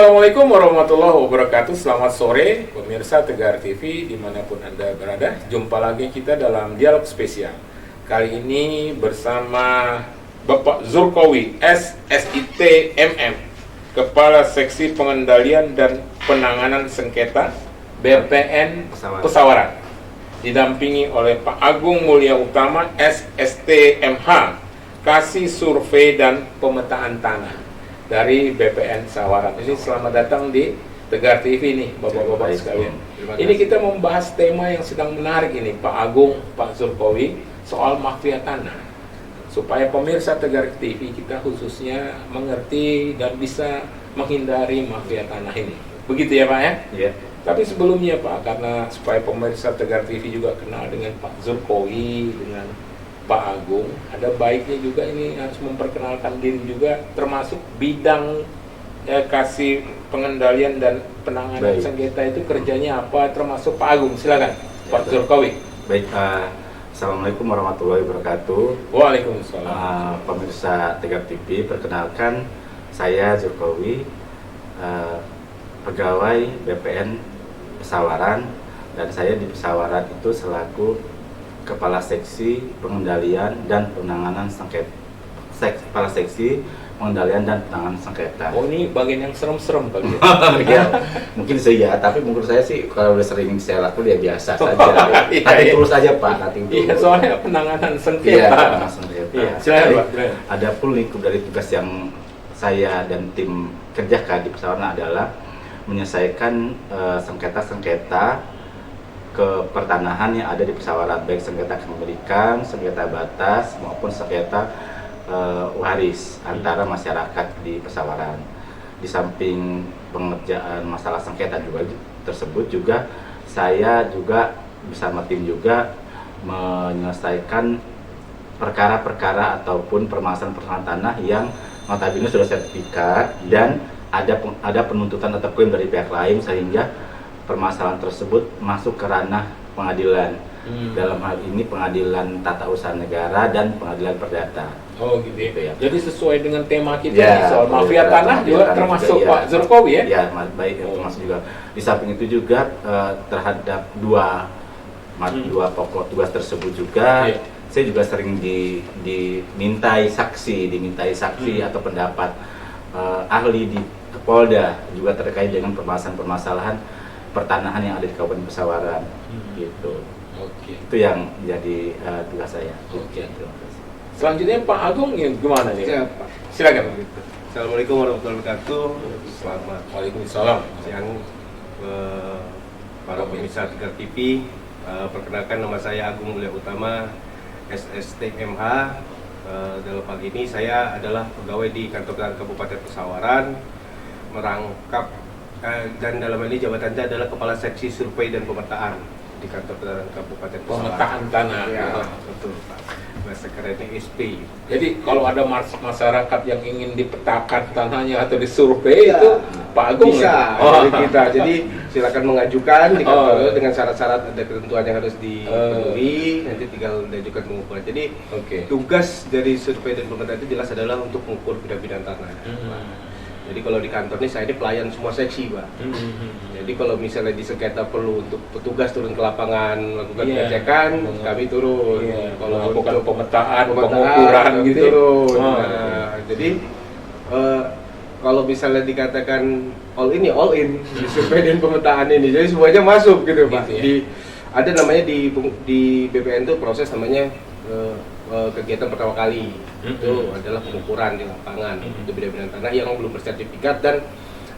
Assalamualaikum warahmatullahi wabarakatuh. Selamat sore pemirsa Tegar TV dimanapun Anda berada. Jumpa lagi kita dalam dialog spesial. Kali ini bersama Bapak Zulkowi SSIT MM, Kepala Seksi Pengendalian dan Penanganan Sengketa BPN Pesawaran, didampingi oleh Pak Agung Mulya Utama SSTMH, Kasih Survei dan Pemetaan Tanah dari BPN Pesawaran. Ini selamat datang di Tegar TV nih, Bapak-bapak sekalian. Ini kita membahas tema yang sedang menarik ini, Pak Agung, Pak Zulkowi, soal mafia tanah. Supaya pemirsa Tegar TV kita khususnya mengerti dan bisa menghindari mafia tanah ini. Begitu ya Pak ya? Iya. Tapi sebelumnya Pak, karena supaya pemirsa Tegar TV juga kenal dengan Pak Zulkowi, dengan Pak Agung, ada baiknya juga ini harus memperkenalkan diri juga, termasuk bidang kasih pengendalian dan penanganan sengketa itu kerjanya apa, termasuk Pak Agung. Silakan ya, Pak Zulkowi. Baik, Assalamualaikum warahmatullahi wabarakatuh. Waalaikumsalam. Pemirsa Tegar TV, perkenalkan saya Zulkowi, pegawai BPN Pesawaran, dan saya di Pesawaran itu selaku Kepala Seksi Pengendalian dan Penanganan Sengketa. Kepala Seksi Pengendalian dan Penanganan Sengketa. Oh, ini bagian yang serem-serem kali ya? Ya, mungkin saya, tapi menurut saya sih kalau udah sering saya lakukan ya biasa saja. Nanti terus aja Pak, nanti iya, soalnya penanganan sengketa. Iya, penanganan sengketa. Iya, silakan Pak. Ada pun lingkup dari tugas yang saya dan tim kerjakan di Pesawaran adalah menyelesaikan sengketa-sengketa ke pertanahan yang ada di Pesawaran, baik sengketa kepemilikan, sengketa batas maupun sengketa waris antara masyarakat di Pesawaran. Di samping pengerjaan masalah sengketa juga tersebut, juga saya juga bersama tim juga menyelesaikan perkara-perkara ataupun permasalahan tanah yang notabene sudah sertifikat dan ada penuntutan atau klaim dari pihak lain, sehingga permasalahan tersebut masuk ke ranah pengadilan. Dalam hal ini pengadilan tata usaha negara dan pengadilan perdata. Oh gitu ya. Jadi sesuai dengan tema kita ya, soal mafia tanah juga termasuk juga, Pak Zulkowi ya? Ya, baik, termasuk juga. Di samping itu juga terhadap dua pokok tugas tersebut juga, saya juga sering dimintai saksi atau pendapat ahli di Polda juga terkait dengan permasalahan pertanahan yang ada di Kabupaten Pesawaran, gitu. Oke. Itu yang jadi tugas saya. Oke. Selanjutnya Pak Agung gimana nih? Siap, Pak. Silakan. Assalamualaikum warahmatullahi wabarakatuh. Selamat Waalaikumsalam. siang para pemirsa Tegar TV. Perkenalkan, nama saya Agung Mulya Utama, SSTMH. Dalam hal ini saya adalah pegawai di kantor Kabupaten Pesawaran, merangkap dan dalam ini jabatannya adalah Kepala Seksi Survei dan Pemetaan di kantor Kabupaten Pesawaran. Pemetaan tanah. Ya, betul Pak. Bahasa kerennya SP. Jadi kalau ada masyarakat yang ingin dipetakan tanahnya atau disurvei itu Pak Agung bisa ya? dari kita. Jadi silakan mengajukan di kantor dengan syarat-syarat, ada ketentuan yang harus dipenuhi, nanti tinggal diajukan pengukuran. Jadi tugas dari survei dan pemetaan itu jelas adalah untuk mengukur bidang-bidang tanah. Jadi kalau di kantor ini saya ini pelayan semua seksi, Pak. Jadi kalau misalnya di sengketa perlu untuk petugas turun ke lapangan melakukan pengecekan, kami turun. Kalau bukan pemetaan, pengukuran gitu. Turun. Jadi kalau misalnya dikatakan all in di survei dan pemetaan ini, jadi semuanya masuk gitu, Pak. Gitu, ya? Ada namanya di BPN itu proses namanya kegiatan pertama kali itu adalah pengukuran di lapangan untuk bidang-bidang tanah yang belum bersertifikat, dan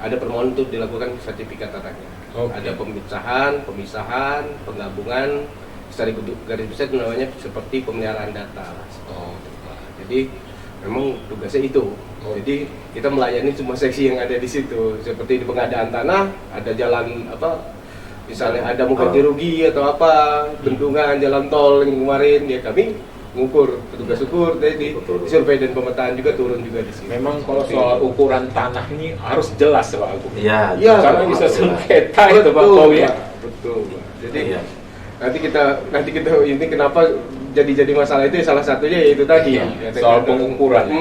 ada permohonan untuk dilakukan sertifikat tanahnya. Ada pemisahan, penggabungan, secara garis besar namanya seperti pemeliharaan data. Jadi memang tugasnya itu. Jadi kita melayani semua seksi yang ada di situ, seperti di pengadaan tanah, ada jalan misalnya ada mengganti rugi atau apa, bendungan, jalan tol yang kemarin, ya kami mengukur, petugas ukur, jadi survei dan pemetaan juga turun juga di sini. Memang kalau soal ukuran tanah ini harus jelas Pak Agung. Iya. Karena bisa sengketa itu Pak Agung ya. Betul. Jadi nanti kita ini kenapa jadi masalah itu, salah satunya yaitu tadi soal pengukuran.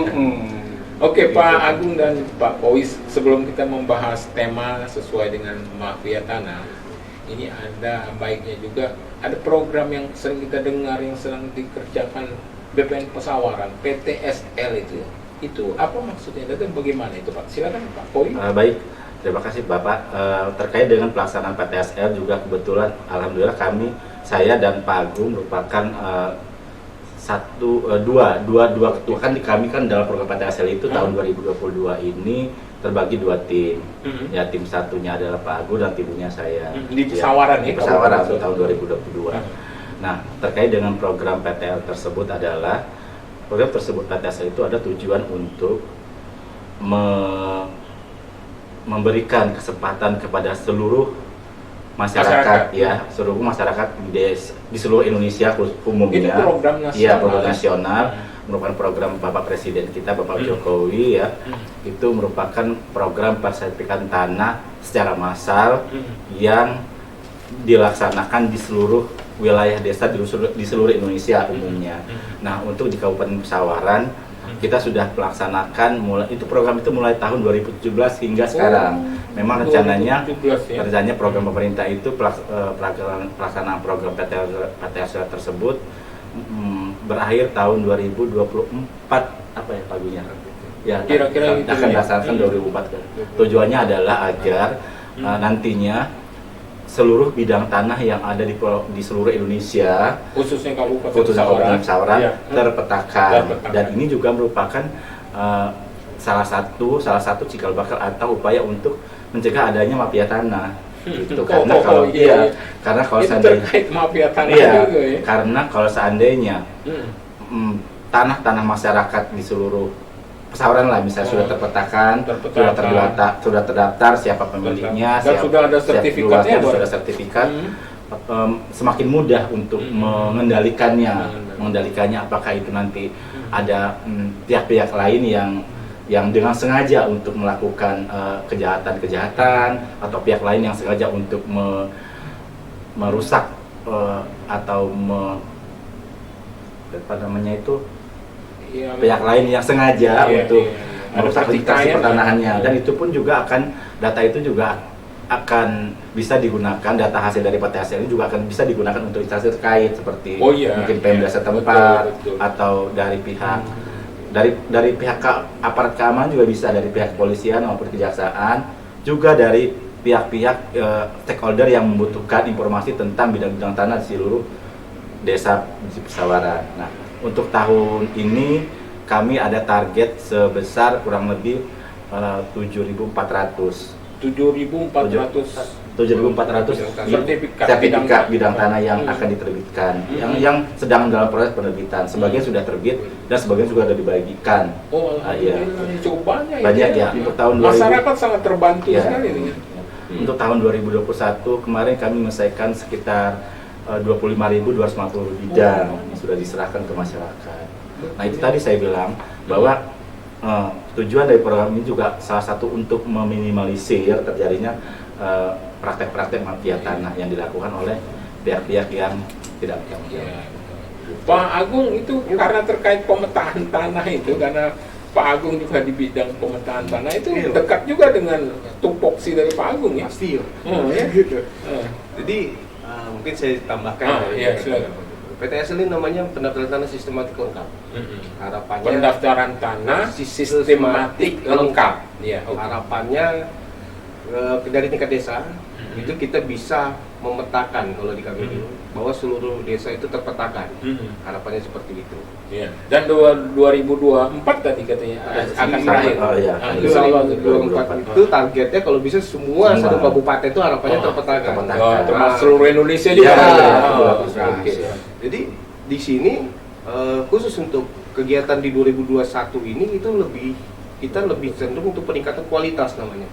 Oke, Pak Agung dan Pak Kois, sebelum kita membahas tema sesuai dengan mafia tanah, ini ada baiknya juga ada program yang sering kita dengar yang sedang dikerjakan BPN Pesawaran, PTSL itu. Itu apa maksudnya dan bagaimana itu, Pak? Silakan Pak Kois. Baik, terima kasih Bapak. Terkait dengan pelaksanaan PTSL juga kebetulan alhamdulillah saya dan Pak Agung merupakan dua ketua. Kan kami kan dalam program PTSL itu tahun 2022 ini terbagi 2 tim. Ya, tim satunya adalah Pak Agung dan timnya saya. Di Pesawaran Di Pesawaran tahun 2022. Nah, terkait dengan program PTL tersebut adalah program tersebut PTSL itu ada tujuan untuk memberikan kesempatan kepada seluruh masyarakat ya, seluruh masyarakat di seluruh Indonesia umumnya. Ini program nasional. Iya, program nasional, merupakan program Bapak Presiden kita, Bapak Jokowi ya. Itu merupakan program persertifikat tanah secara massal yang dilaksanakan di seluruh wilayah desa di seluruh Indonesia umumnya. Nah, untuk di Kabupaten Pesawaran kita sudah melaksanakan program itu mulai tahun 2017 hingga sekarang. Memang rencananya 2017, ya? rencananya program pemerintah itu pelaksanaan program PTSL tersebut berakhir tahun 2024 apa ya paginya? Ya, kira-kira akan dilaksanakan 2004. Tujuannya adalah agar nantinya seluruh bidang tanah yang ada di seluruh Indonesia, khususnya Kabupaten Pesawaran, ya, terpetakan. Dan ini juga merupakan salah satu cikal bakal atau upaya untuk mencegah adanya mafia tanah. Gitu. Karena kalau seandainya terkait mafia tanah juga ya. Karena kalau seandainya tanah-tanah masyarakat di seluruh Pesawaran lah, misalnya sudah terpetakan, sudah terdaftar siapa pemiliknya, dan sudah ada sertifikatnya, sudah sertifikat, semakin mudah untuk mengendalikannya. Apakah itu nanti ada pihak-pihak lain yang dengan sengaja untuk melakukan kejahatan atau pihak lain yang sengaja untuk merusak atau pihak lain yang sengaja untuk merusak vegetasi pertanahannya. Dan itu pun juga data itu juga akan bisa digunakan, data hasil dari PTSL ini juga akan bisa digunakan untuk instansi terkait seperti mungkin Pemda setempat atau dari pihak dari pihak aparat keamanan juga bisa, dari pihak kepolisian maupun kejaksaan, juga dari pihak-pihak stakeholder yang membutuhkan informasi tentang bidang-bidang tanah di seluruh desa di Pesawaran. Nah, untuk tahun ini kami ada target sebesar kurang lebih 7.400 sertifikat bidang tanah yang akan diterbitkan, yang sedang dalam proses penerbitan. Sebagian sudah terbit dan sebagian juga sudah dibagikan. Cukup banyak ya. Untuk tahun masyarakat sangat terbantu sekali ini. Untuk tahun 2021 kemarin kami menyelesaikan sekitar 25.250 bidang yang sudah diserahkan ke masyarakat. Nah, itu tadi saya bilang bahwa tujuan dari program ini juga salah satu untuk meminimalisir terjadinya praktek-praktek mafia tanah yang dilakukan oleh pihak-pihak yang tidak bertanggung jawab. Pak Agung, itu karena terkait pemetaan tanah itu, karena Pak Agung juga di bidang pemetaan tanah itu dekat juga dengan tupoksi dari Pak Agung ya? Pasti ya. Jadi mungkin saya tambahkan PTSL ini namanya pendaftaran tanah sistematik lengkap. Harapannya pendaftaran tanah sistematik lengkap. Harapannya dari tingkat desa itu kita bisa memetakan, kalau di kami bahwa seluruh desa itu terpetakan. Harapannya seperti itu. Dan 2024 tadi katanya akan berakhir. 2024 itu targetnya kalau bisa semua satu kabupaten itu harapannya terpetakan. Termasuk seluruh Indonesia juga. Jadi di sini khusus untuk kegiatan di 2021 ini itu kita lebih cenderung untuk peningkatan kualitas namanya.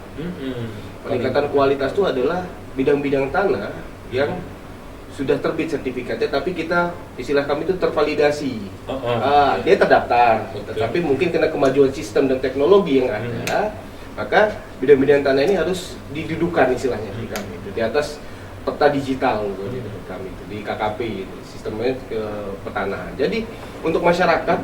Peningkatan kualitas itu adalah bidang-bidang tanah yang sudah terbit sertifikatnya, tapi istilah kami itu tervalidasi. Dia terdaftar, tetapi mungkin karena kemajuan sistem dan teknologi yang ada, maka bidang-bidang tanah ini harus didudukan istilahnya di kami, di atas peta digital. kami itu di KKP itu, sistemnya ke pertanahan. Jadi untuk masyarakat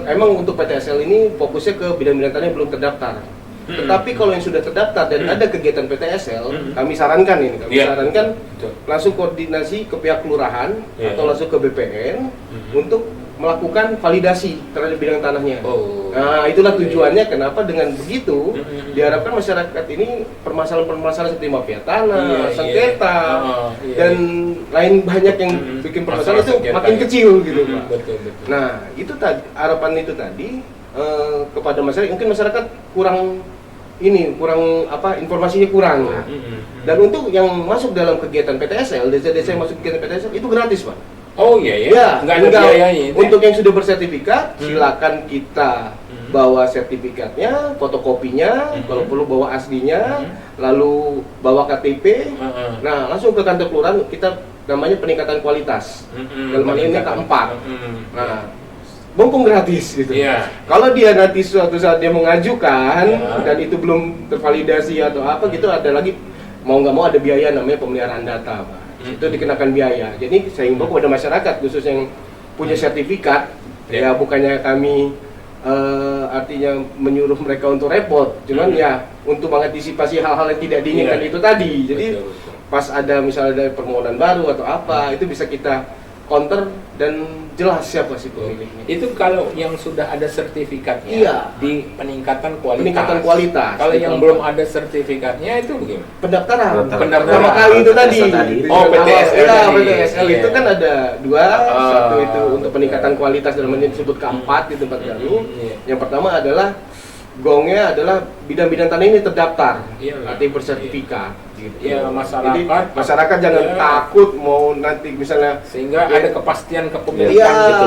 emang untuk PTSL ini fokusnya ke bidang-bidang tanah yang belum terdaftar. Tetapi kalau yang sudah terdaftar dan ada kegiatan PTSL, kami sarankan ini, sarankan langsung koordinasi ke pihak kelurahan atau langsung ke BPN untuk melakukan validasi terhadap bidang tanahnya. Nah, itulah tujuannya kenapa dengan begitu diharapkan masyarakat ini permasalahan-permasalahan seperti mafia tanah, sengketa, dan lain banyak yang bikin permasalahan itu makin kecil gitu, Pak. Betul. Nah, itu tadi harapan itu tadi kepada masyarakat, mungkin masyarakat kurang informasinya kurang. Dan untuk yang masuk dalam kegiatan PTSL, desa-desa yang masuk kegiatan PTSL itu gratis, Pak. Oh iya ya, nggak ada biayanya itu. Untuk yang sudah bersertifikat, silakan kita bawa sertifikatnya, fotokopinya, kalau perlu bawa aslinya, lalu bawa KTP. Nah, langsung ke kantor kelurahan, kita namanya peningkatan kualitas. Dalam hal ini K4. Nah, mumpung gratis gitu. Kalau dia nanti suatu saat dia mengajukan dan itu belum tervalidasi atau apa gitu, ada lagi mau nggak mau ada biaya namanya pemeliharaan data, Pak. Itu dikenakan biaya. Jadi saya himbau kepada masyarakat khusus yang punya sertifikat, ya bukannya kami artinya menyuruh mereka untuk repot, cuman ya untuk mengantisipasi hal-hal yang tidak diinginkan itu tadi. Jadi pas ada misalnya ada permohonan baru atau apa, itu bisa kita counter dan jelas siapa sih pemiliknya. Itu kalau yang sudah ada sertifikatnya di peningkatan kualitas. Kalau yang belum ada sertifikatnya itu bagaimana? Pendaftaran. Pertama kali itu tadi. Oh, PTSL. PTSL itu kan ada dua, satu itu untuk peningkatan kualitas dalam ini disebut K4 di tempat kami. Yang pertama adalah gongnya adalah bidang-bidang tanah ini terdaftar, artinya bersertifikat. Gitu. Ya, Jadi masyarakat jangan takut mau nanti misalnya sehingga ada kepastian kepemilikan gitu.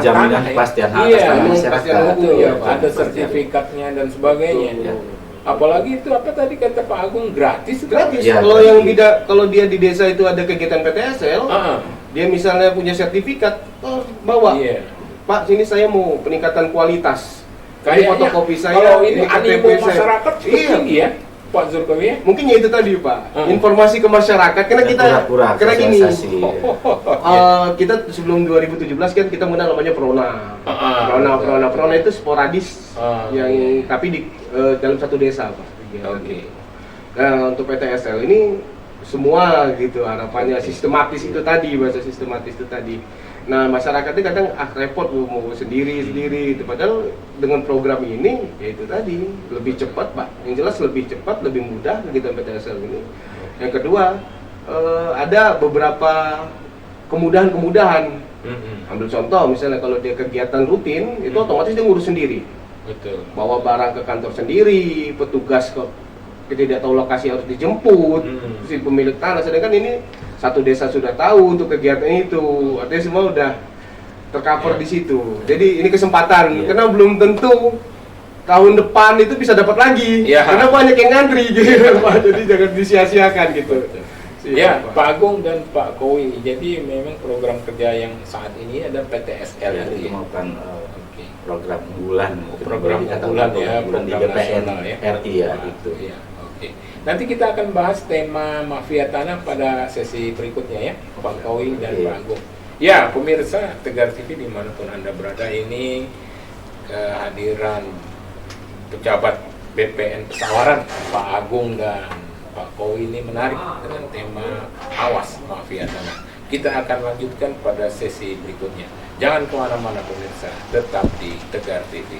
Jaminan kepastian hak atas masyarakat. Ada sertifikatnya dan sebagainya. Apalagi itu apa tadi kata Pak Agung, gratis. Kalau yang kalau dia di desa itu ada kegiatan PTSL, dia misalnya punya sertifikat, bawa. Pak, sini saya mau peningkatan kualitas. Kayak fotokopi saya, kalau ini animo masyarakat tinggi ya, Pak Zulkifli ya? Mungkin ya itu tadi, Pak. Informasi ke masyarakat karena kita karena gini. Kita sebelum 2017 kan kita mengenal namanya Prona itu sporadis yang tapi di dalam satu desa, Pak. Nah, untuk PTSL ini semua gitu harapannya sistematis itu tadi, bahasa sistematis itu tadi. Nah, masyarakatnya kadang repot mau sendiri itu. Padahal dengan program ini ya itu tadi lebih cepat, Pak. Yang jelas lebih cepat, lebih mudah kegiatan PTSL ini. Yang kedua, ada beberapa kemudahan. Ambil contoh misalnya kalau dia kegiatan rutin itu otomatis dia ngurus sendiri. Betul. Bawa barang ke kantor sendiri, petugas tidak tahu lokasi harus dijemput, si pemilik tanah. Sedangkan ini satu desa sudah tahu untuk kegiatan itu, artinya semua udah tercover di situ. Jadi ini kesempatan, karena belum tentu tahun depan itu bisa dapat lagi, karena banyak yang ngantri gitu, Pak. Jadi jangan disia-siakan gitu. Pak Agung dan Pak Kowi. Jadi memang program kerja yang saat ini ada PTSL itu merupakan program unggulan, program di BPN RI ya itu. Nanti kita akan bahas tema mafia tanah pada sesi berikutnya ya, Pak Kowi dan Pak Agung. Ya, pemirsa Tegar TV dimanapun Anda berada, ini kehadiran pejabat BPN Pesawaran, Pak Agung dan Pak Kowi ini menarik dengan tema awas mafia tanah. Kita akan lanjutkan pada sesi berikutnya. Jangan kemana-mana pemirsa, tetap di Tegar TV.